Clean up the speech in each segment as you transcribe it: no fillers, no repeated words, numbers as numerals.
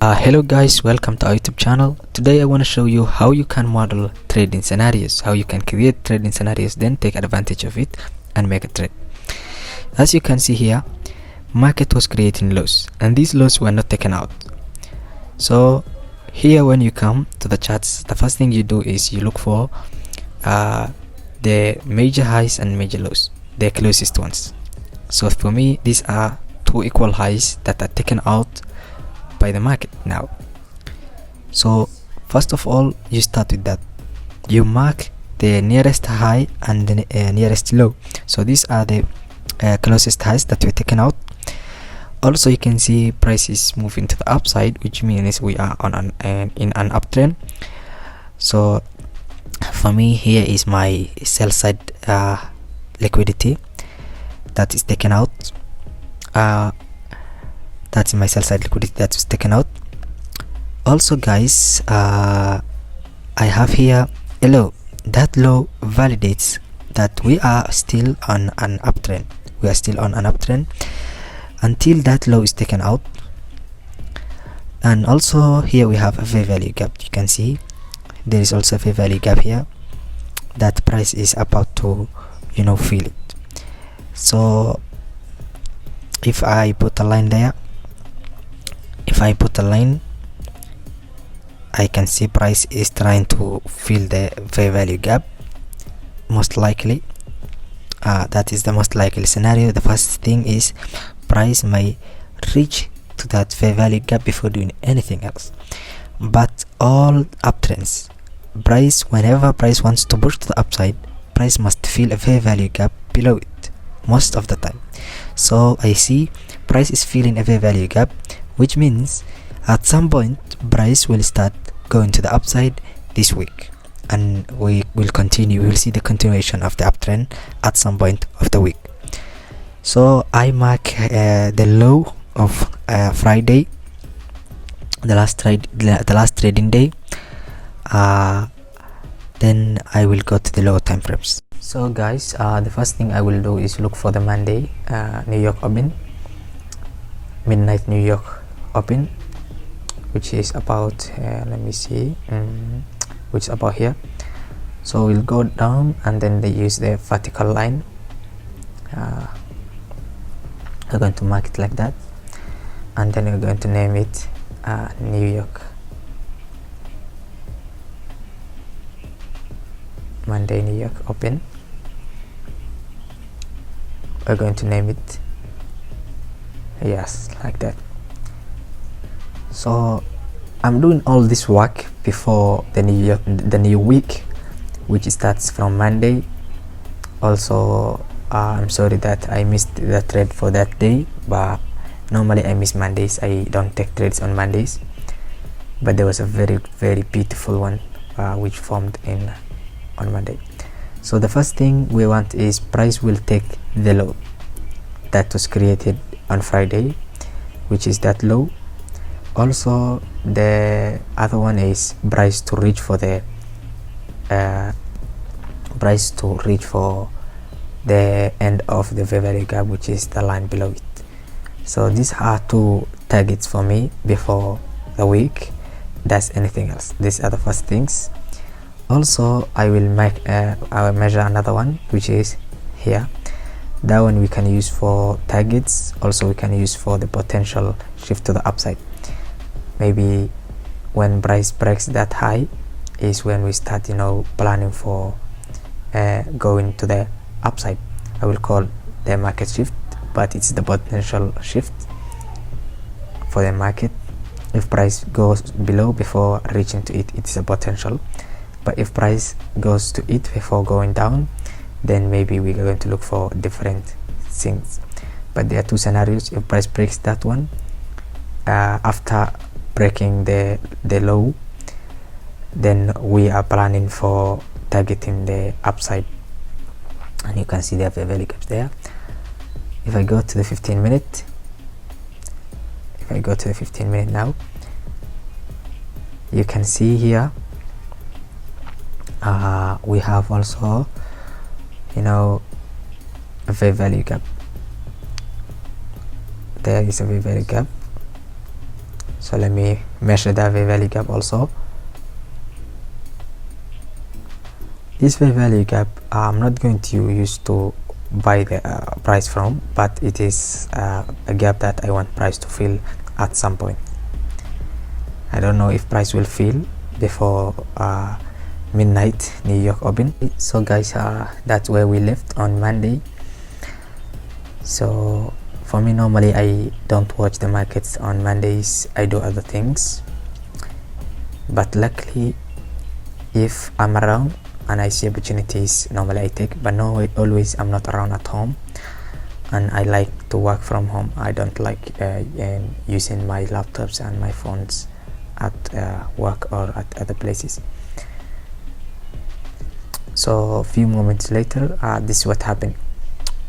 Hello guys, welcome to our YouTube channel. Today I want to show you how you can model trading scenarios, how you can create trading scenarios, then take advantage of it and make a trade. As you can see here, market was creating lows and these lows were not taken out. So here when you come to the charts, the first thing you do is you look for the major highs and major lows, the closest ones. So for me, these are two equal highs that are taken out by the market now. So first of all, you start with that. You mark the nearest high and the nearest low. So these are the closest highs that were taken out. Also, you can see price is moving to the upside, which means we are on in an uptrend. So for me, here is my sell side liquidity that is taken out. That's my sell side liquidity that was taken out. Also guys, I have here a low. That low validates that we are still on an uptrend. We are still on an uptrend until that low is taken out. And also here we have a fair value gap. You can see there is also a fair value gap here that price is about to fill it. So if I put a line there, I can see price is trying to fill the fair value gap. Most likely that is the most likely scenario. The first thing is price may reach to that fair value gap before doing anything else. But all uptrends, whenever price wants to push to the upside, price must fill a fair value gap below it most of the time. So I see price is filling a fair value gap, which means at some point price will start going to the upside this week, and we will see the continuation of the uptrend at some point of the week. So I mark the low of Friday, the last trading day. Then I will go to the lower time frames. So guys, the first thing I will do is look for the Monday New York open, midnight New York open, which is about let me see, which is about here. So we'll go down and then they use the vertical line. We're going to mark it like that, and then we're going to name it New York Monday New York open. We're going to name it, yes, like that. So I'm doing all this work before the new week, which starts from Monday. Also I'm sorry that I missed the trade for that day, but normally I miss Mondays. I don't take trades on Mondays, but there was a very beautiful one which formed on Monday. So the first thing we want is price will take the low that was created on Friday, which is that low. Also the other one is price to reach for the end of the fair value gap, which is the line below it. So these are two targets for me before the week does anything else. These are the first things. Also I will measure another one, which is here. That one we can use for targets. Also we can use for the potential shift to the upside. Maybe when price breaks that high is when we start planning for going to the upside. I will call the market shift, but it's the potential shift for the market. If price goes below before reaching to it, it's a potential. But if price goes to it before going down, then maybe we are going to look for different things. But there are two scenarios. If price breaks that one after breaking the low, then we are planning for targeting the upside, and you can see the fair value gaps there. If I go to the 15 minute, now, you can see here we have also a fair value gap. There is a fair value gap So let me measure the fair value gap also. This fair value gap I'm not going to use to buy the price from, but it is a gap that I want price to fill at some point. I don't know if price will fill before midnight New York open. So guys, that's where we left on Monday. So for me, normally I don't watch the markets on Mondays. I do other things, but luckily if I'm around and I see opportunities, normally I take, but no, always I'm not around at home, and I like to work from home. I don't like using my laptops and my phones at work or at other places. So a few moments later, this is what happened.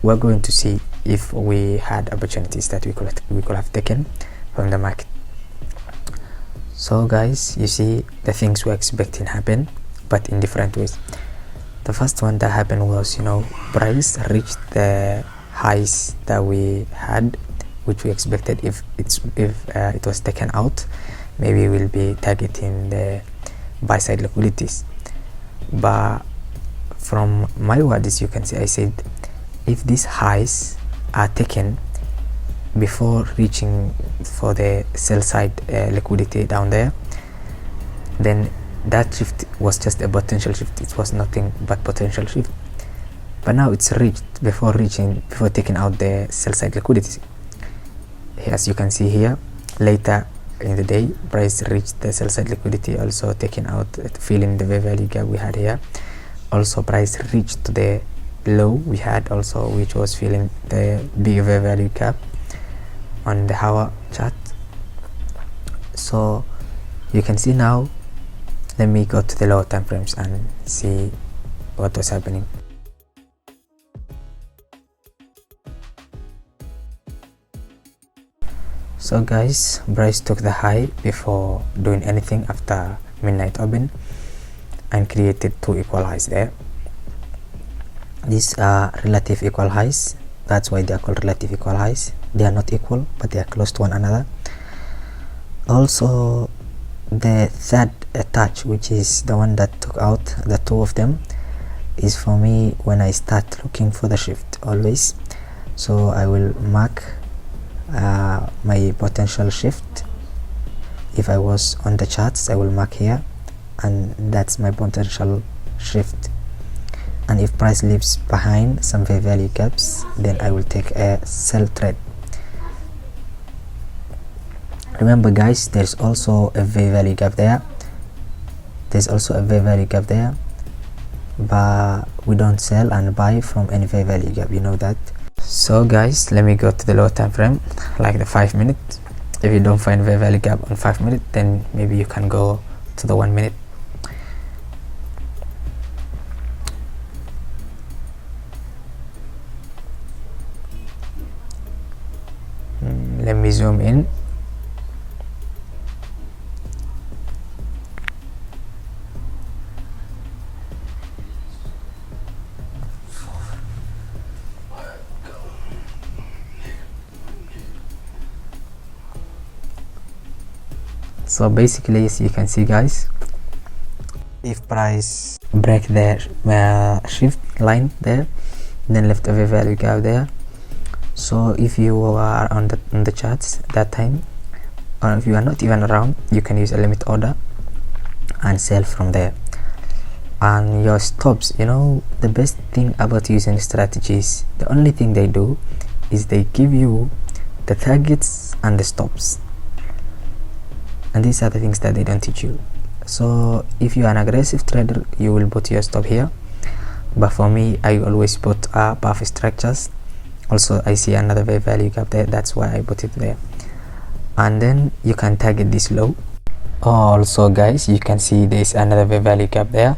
We're going to see if we had opportunities that we could have taken from the market. So guys, you see the things we're expecting happen, but in different ways. The first one that happened was, price reached the highs that we had, which we expected. If it was taken out, maybe we'll be targeting the buy side liquidities. But from my words, you can see I said if these highs are taken before reaching for the sell side liquidity down there, then that shift was just a potential shift. It was nothing but potential shift. But now it's reached before taking out the sell side liquidity. As you can see here, later in the day, price reached the sell side liquidity, also taking out, filling the fair value gap we had here. Also price reached to the low we had also, which was filling the big fair value gap on the hour chart. So you can see now, let me go to the lower time frames and see what was happening. So guys, price took the high before doing anything after midnight open and created two equal highs there. These are relative equal highs. That's why they are called relative equal highs. They are not equal, but they are close to one another. Also, the third touch, which is the one that took out the two of them, is for me when I start looking for the shift always. So I will mark my potential shift. If I was on the charts, I will mark here, and that's my potential shift. And if price leaves behind some fair value gaps, then I will take a sell trade. Remember guys, there's also a fair value gap there. But we don't sell and buy from any fair value gap, you know that. So guys, let me go to the lower time frame, like the 5 minutes. If you don't find fair value gap on 5 minutes, then maybe you can go to the 1 minute. Let me zoom in. So basically, as you can see guys, if price break the shift line there, then left a value gap there. So if you are on the charts that time, or if you are not even around, you can use a limit order and sell from there. And your stops, the best thing about using strategies, the only thing they do is they give you the targets and the stops, and these are the things that they don't teach you. So if you are an aggressive trader, you will put your stop here, but for me, I always put path structures. Also, I see another fair value gap there, that's why I put it there. And then you can target this low. Also guys, you can see there's another fair value gap there,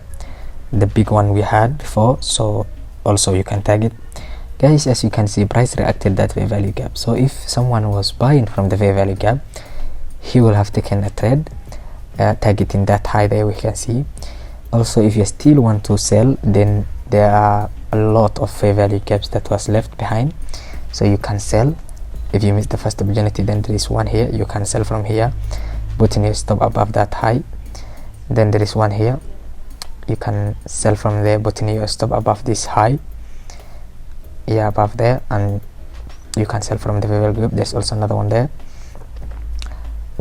the big one we had before. So also you can target. Guys, as you can see, price reacted that fair value gap. So if someone was buying from the fair value gap, he will have taken a trade targeting that high there, we can see. Also, if you still want to sell, then there are a lot of fair value gaps that was left behind, so you can sell. If you miss the first opportunity, then there is one here, you can sell from here. putting your stop above that high. Then there is one here, you can sell from there, putting your stop above this high, yeah, above there, and you can sell from the favorite group. There's also another one there,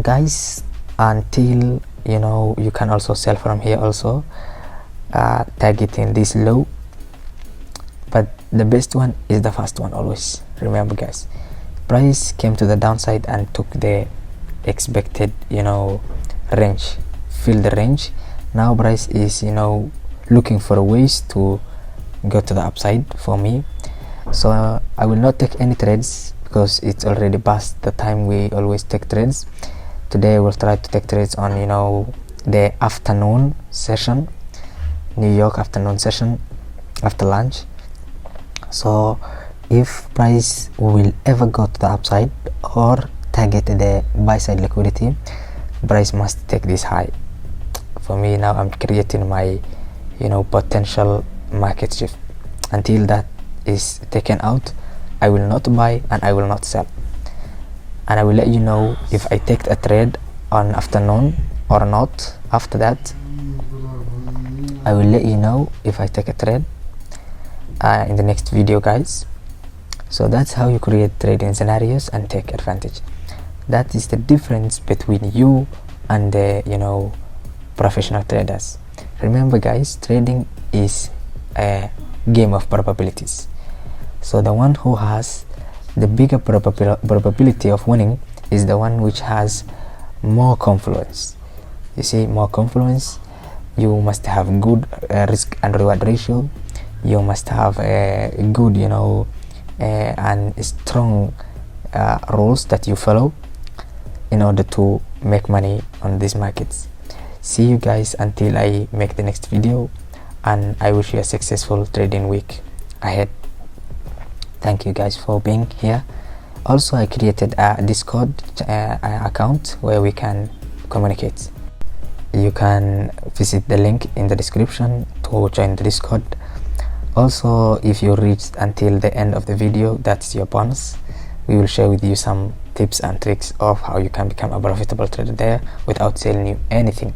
guys, until you can also sell from here also, targeting this low. But the best one is the first one. Always remember, guys, price came to the downside and took the expected range, fill the range. Now price is looking for ways to go to the upside for me. So I will not take any trades because it's already past the time we always take trades. Today we'll try to take trades on the afternoon session, New York afternoon session after lunch. So if price will ever go to the upside or target the buy side liquidity, price must take this high. For me now, I'm creating my potential market shift. Until that is taken out, I will not buy and I will not sell, and I will let you know if I take a trade on afternoon or not. After that I will let you know if I take a trade in the next video, guys. So that's how you create trading scenarios and take advantage. That is the difference between you and the professional traders. Remember, guys, trading is a game of probabilities. So the one who has the bigger probability of winning is the one which has more confluence. You see, more confluence, you must have good risk and reward ratio. You must have a good and strong rules that you follow in order to make money on these markets. See you guys until I make the next video, and I wish you a successful trading week ahead. Thank you guys for being here. Also, I created a Discord account where we can communicate. You can visit the link in the description to join the Discord. Also, if you reached until the end of the video, that's your bonus. We will share with you some tips and tricks of how you can become a profitable trader there without selling you anything.